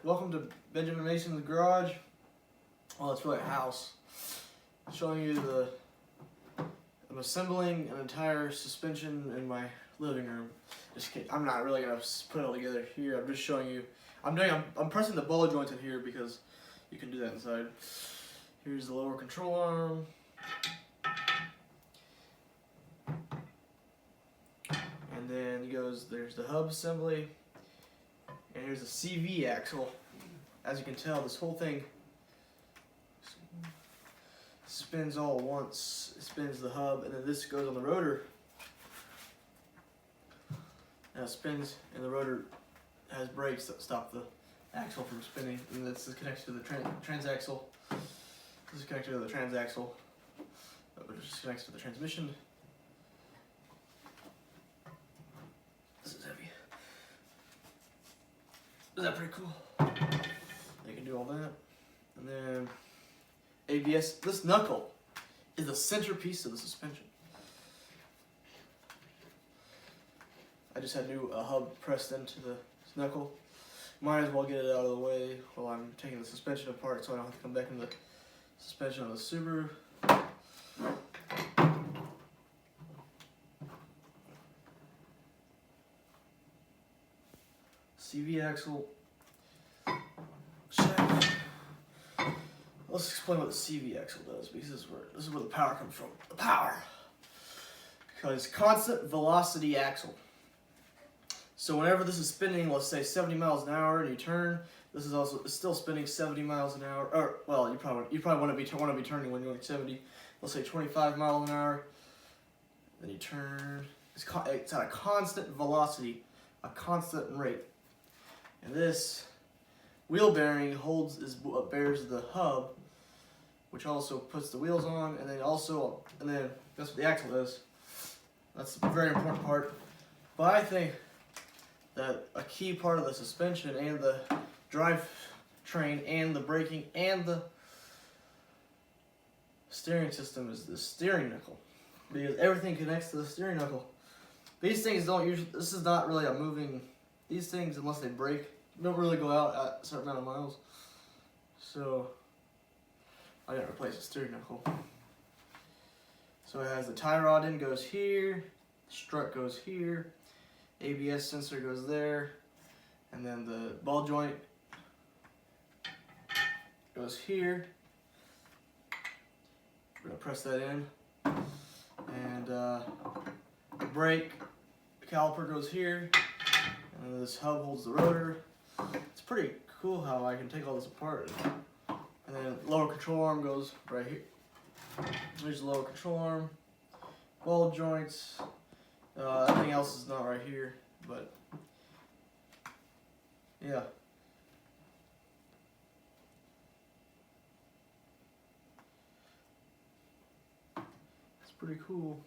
Welcome to Benjamin Mason's garage. Well, it's really a house. I'm showing you I'm assembling an entire suspension in my living room. Just kidding. I'm not really gonna put it all together here. I'm just showing you. I'm pressing the ball joints in here because you can do that inside. Here's the lower control arm. And then there's the hub assembly. And here's the CV axle. As you can tell, this whole thing spins all at once. It spins the hub, and then this goes on the rotor. And it spins, and the rotor has brakes that stop the axle from spinning. And this is connected to the transaxle. This is connected to the transaxle, which is connected to the transmission. This is heavy. Is that pretty cool? You can do all that. And then ABS. This knuckle is the centerpiece of the suspension. I just had a new hub pressed into the knuckle. Might as well get it out of the way while I'm taking the suspension apart so I don't have to come back in the suspension on the Subaru. CV axle. Let's explain what the CV axle does, because this is where the power comes from. The power! Because constant velocity axle. So whenever this is spinning, let's say 70 miles an hour, and you turn, this is also still spinning 70 miles an hour. Or well, you probably want to be turning when you're going 70. Let's say 25 miles an hour. Then you turn. It's at a constant velocity, a constant rate. And this wheel bearing is what bears the hub, which also puts the wheels on, and then that's what the axle does. That's a very important part. But I think that a key part of the suspension and the drive train and the braking and the steering system is the steering knuckle, because everything connects to the steering knuckle. These things this is not really a moving, these things, unless they break, don't really go out at a certain amount of miles. So I didn't replace the steering knuckle. So it has the tie rod in, goes here, strut goes here, ABS sensor goes there, and then the ball joint goes here. We're gonna press that in, and the brake caliper goes here, and then this hub holds the rotor. It's pretty cool how I can take all this apart. And then lower control arm goes right here. There's the lower control arm, ball joints. Everything else is not right here, but yeah. It's pretty cool.